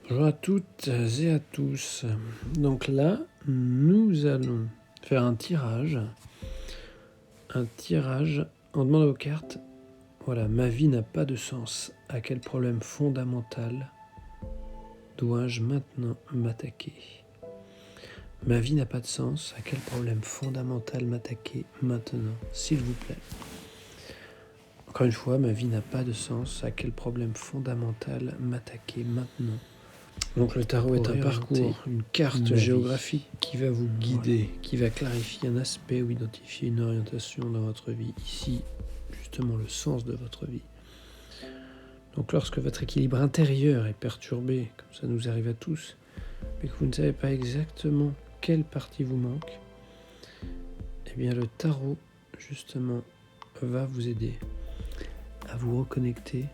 Bonjour à toutes et à tous. Donc là, nous allons faire un tirage en demandant aux cartes. Voilà, ma vie n'a pas de sens. À quel problème fondamental dois-je maintenant m'attaquer ? Ma vie n'a pas de sens. À quel problème fondamental m'attaquer maintenant, s'il vous plaît ? Encore une fois, ma vie n'a pas de sens. À quel problème fondamental m'attaquer maintenant ? Donc le tarot est un parcours, une carte géographique qui va vous guider, qui va clarifier un aspect ou identifier une orientation dans votre vie. Ici, justement, le sens de votre vie. Donc lorsque votre équilibre intérieur est perturbé, comme ça nous arrive à tous, mais que vous ne savez pas exactement quelle partie vous manque, eh bien le tarot, justement, va vous aider à vous reconnecter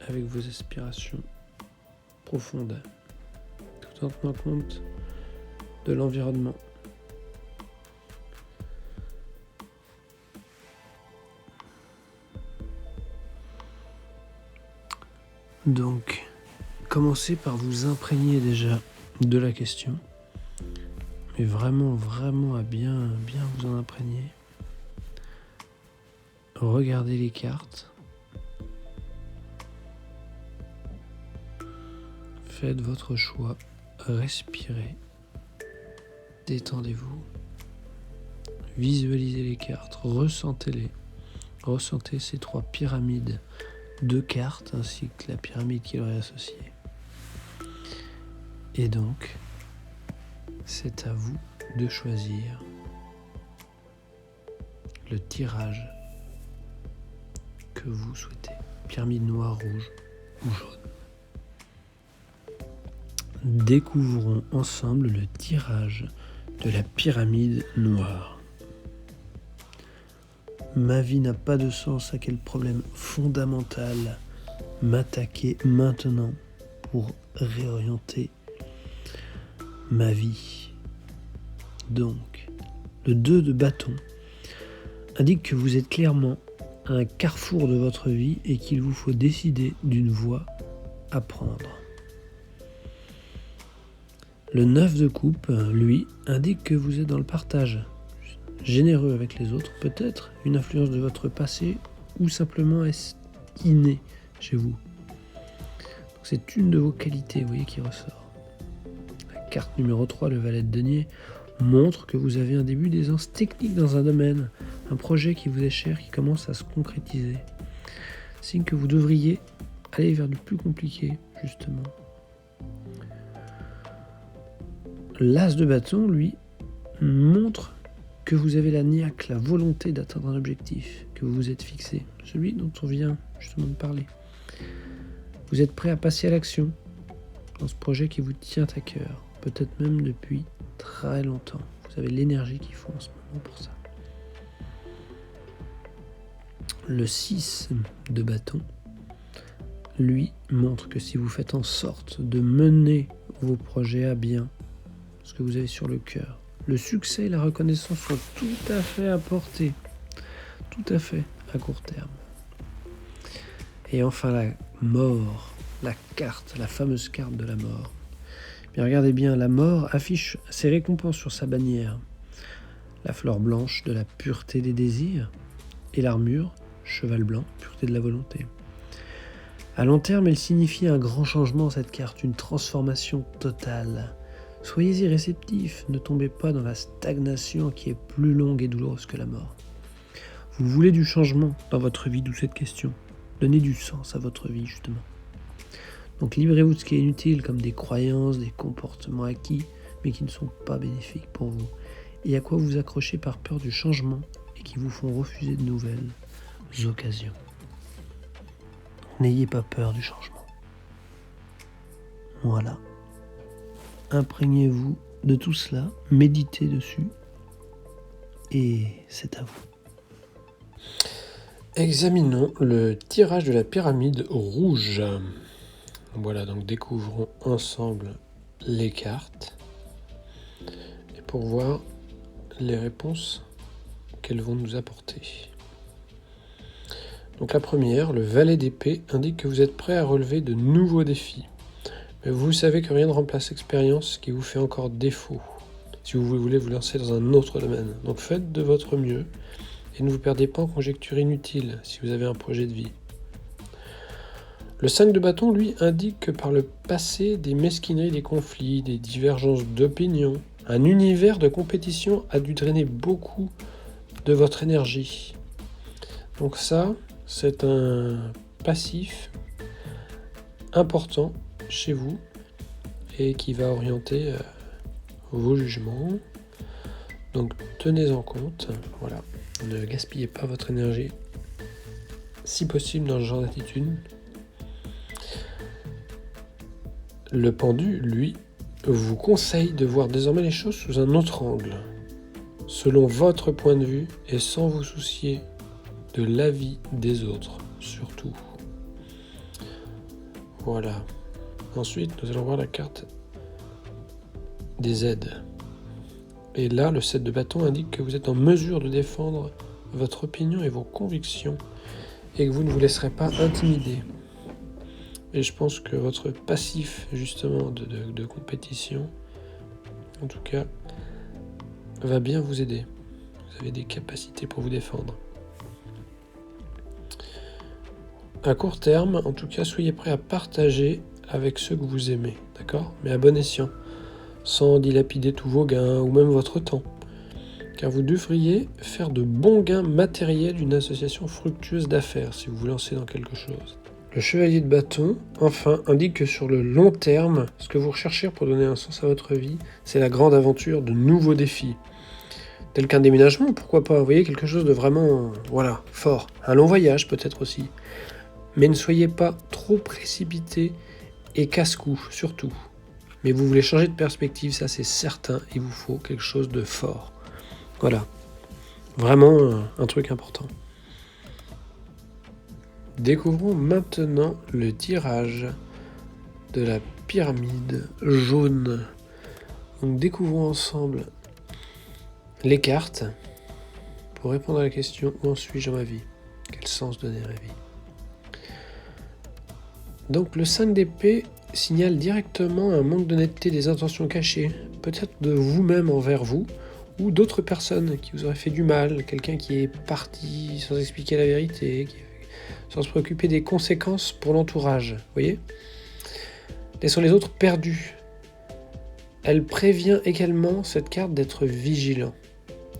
avec vos aspirations profondes, tout en tenant compte de l'environnement. Donc, commencez par vous imprégner déjà de la question, mais vraiment à bien vous en imprégner. Regardez les cartes. Faites votre choix. Respirez. Détendez-vous. Visualisez les cartes. Ressentez-les. Ressentez ces trois pyramides de cartes ainsi que la pyramide qui leur est associée. Et donc, c'est à vous de choisir le tirage que vous souhaitez. Pyramide noire, rouge ou jaune. Découvrons ensemble le tirage de la pyramide noire. Ma vie n'a pas de sens. À quel problème fondamental m'attaquer maintenant pour réorienter ma vie? Donc, le 2 de bâton indique que vous êtes clairement à un carrefour de votre vie et qu'il vous faut décider d'une voie à prendre. Le 9 de coupe, lui, indique que vous êtes dans le partage, généreux avec les autres, peut-être une influence de votre passé ou simplement est-ce inné chez vous. Donc c'est une de vos qualités, vous voyez, qui ressort. La carte numéro 3, le valet de denier, montre que vous avez un début d'aisance technique dans un domaine, un projet qui vous est cher, qui commence à se concrétiser. Signe que vous devriez aller vers du plus compliqué, justement. L'as de bâton, lui, montre que vous avez la niaque, la volonté d'atteindre un objectif, que vous vous êtes fixé, celui dont on vient justement de parler. Vous êtes prêt à passer à l'action dans ce projet qui vous tient à cœur, peut-être même depuis très longtemps. Vous avez l'énergie qu'il faut en ce moment pour ça. Le 6 de bâton, lui, montre que si vous faites en sorte de mener vos projets à bien, ce que vous avez sur le cœur, le succès et la reconnaissance sont tout à fait à portée, tout à fait à court terme. Et enfin la mort, la carte, la fameuse carte de la mort. Bien, regardez bien, la mort affiche ses récompenses sur sa bannière. La fleur blanche de la pureté des désirs et l'armure, cheval blanc, pureté de la volonté. À long terme, elle signifie un grand changement, cette carte, une transformation totale. Soyez-y réceptifs, ne tombez pas dans la stagnation qui est plus longue et douloureuse que la mort. Vous voulez du changement dans votre vie, d'où cette question. Donnez du sens à votre vie, justement. Donc libérez-vous de ce qui est inutile, comme des croyances, des comportements acquis, mais qui ne sont pas bénéfiques pour vous, et à quoi vous accrochez par peur du changement et qui vous font refuser de nouvelles occasions. N'ayez pas peur du changement. Voilà. Imprégnez-vous de tout cela, méditez dessus, et c'est à vous. Examinons le tirage de la pyramide rouge. Voilà, donc découvrons ensemble les cartes et pour voir les réponses qu'elles vont nous apporter. Donc la première, le valet d'épée, indique que vous êtes prêt à relever de nouveaux défis. Mais vous savez que rien ne remplace l'expérience qui vous fait encore défaut, si vous voulez vous lancer dans un autre domaine. Donc faites de votre mieux et ne vous perdez pas en conjectures inutiles si vous avez un projet de vie. Le 5 de bâton, lui, indique que par le passé, des mesquineries, des conflits, des divergences d'opinion, un univers de compétition a dû drainer beaucoup de votre énergie. Donc ça, c'est un passif important chez vous et qui va orienter vos jugements. Donc tenez-en compte, voilà. Ne gaspillez pas votre énergie, si possible, dans ce genre d'attitude. Le pendu, lui, vous conseille de voir désormais les choses sous un autre angle, selon votre point de vue et sans vous soucier de l'avis des autres, surtout. Voilà. Ensuite, nous allons voir la carte des aides. Et là, le 7 de bâton indique que vous êtes en mesure de défendre votre opinion et vos convictions et que vous ne vous laisserez pas intimider. Et je pense que votre passif, justement, de compétition, en tout cas, va bien vous aider. Vous avez des capacités pour vous défendre. À court terme, en tout cas, soyez prêts à partager avec ceux que vous aimez, d'accord ? Mais à bon escient, sans dilapider tous vos gains ou même votre temps. Car vous devriez faire de bons gains matériels d'une association fructueuse d'affaires si vous vous lancez dans quelque chose. Le chevalier de bâton, enfin, indique que sur le long terme, ce que vous recherchez pour donner un sens à votre vie, c'est la grande aventure de nouveaux défis. Tel qu'un déménagement, pourquoi pas, vous voyez, quelque chose de vraiment, fort. Un long voyage peut-être aussi. Mais ne soyez pas trop précipité et casse-cou, surtout. Mais vous voulez changer de perspective, ça c'est certain, il vous faut quelque chose de fort. Voilà, vraiment un truc important. Découvrons maintenant le tirage de la pyramide jaune. Donc découvrons ensemble les cartes pour répondre à la question « Où en suis-je dans ma vie ?» Quel sens donner à la vie ? Donc le 5 d'épée signale directement un manque d'honnêteté des intentions cachées, peut-être de vous-même envers vous, ou d'autres personnes qui vous auraient fait du mal, quelqu'un qui est parti sans expliquer la vérité, sans se préoccuper des conséquences pour l'entourage, vous voyez ? Laissant les autres perdus. Elle prévient également, cette carte, d'être vigilant,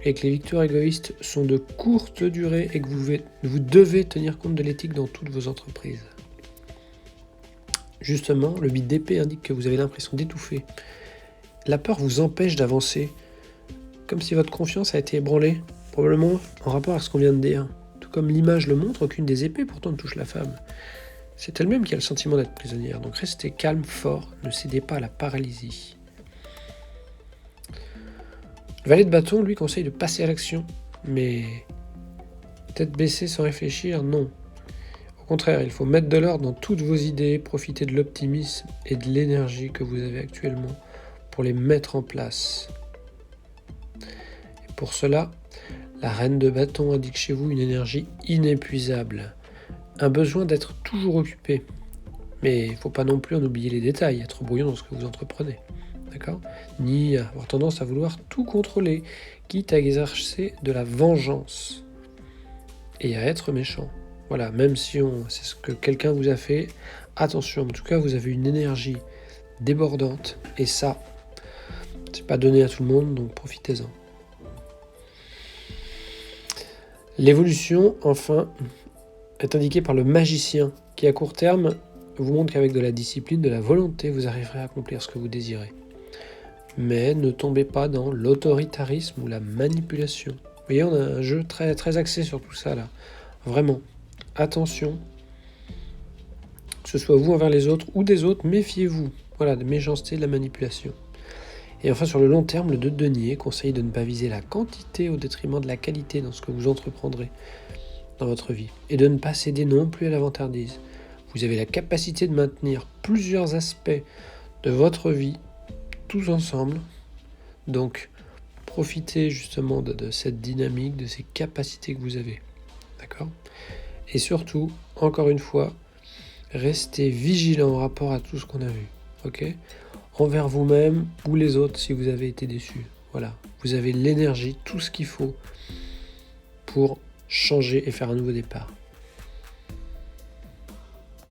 et que les victoires égoïstes sont de courte durée et que vous devez tenir compte de l'éthique dans toutes vos entreprises. Justement, le 8 d'épée indique que vous avez l'impression d'étouffer. La peur vous empêche d'avancer, comme si votre confiance a été ébranlée, probablement en rapport à ce qu'on vient de dire. Tout comme l'image le montre, aucune des épées pourtant ne touche la femme. C'est elle-même qui a le sentiment d'être prisonnière, donc restez calme, fort, ne cédez pas à la paralysie. Le valet de bâton, lui, conseille de passer à l'action, mais tête baissée sans réfléchir, non. Au contraire, il faut mettre de l'ordre dans toutes vos idées, profiter de l'optimisme et de l'énergie que vous avez actuellement pour les mettre en place. Et pour cela, la reine de bâton indique chez vous une énergie inépuisable, un besoin d'être toujours occupé. Mais il ne faut pas non plus en oublier les détails, être brouillon dans ce que vous entreprenez. D'accord ? Ni avoir tendance à vouloir tout contrôler, quitte à exercer de la vengeance et à être méchant. Voilà, même si c'est ce que quelqu'un vous a fait, attention, en tout cas vous avez une énergie débordante et ça, c'est pas donné à tout le monde, donc profitez-en. L'évolution, enfin, est indiquée par le magicien qui à court terme vous montre qu'avec de la discipline, de la volonté, vous arriverez à accomplir ce que vous désirez. Mais ne tombez pas dans l'autoritarisme ou la manipulation. Vous voyez, on a un jeu très, très axé sur tout ça là. Vraiment, attention. Que ce soit vous envers les autres ou des autres, méfiez-vous. Voilà, de méchanceté, de la manipulation. Et enfin, sur le long terme, le 2 de denier conseille de ne pas viser la quantité au détriment de la qualité dans ce que vous entreprendrez dans votre vie. Et de ne pas céder non plus à la vantardise. Vous avez la capacité de maintenir plusieurs aspects de votre vie tous ensemble. Donc, profitez justement de cette dynamique, de ces capacités que vous avez. D'accord ? Et surtout, encore une fois, restez vigilant en rapport à tout ce qu'on a vu. ok? Envers vous-même ou les autres si vous avez été déçu. Voilà, vous avez l'énergie, tout ce qu'il faut pour changer et faire un nouveau départ.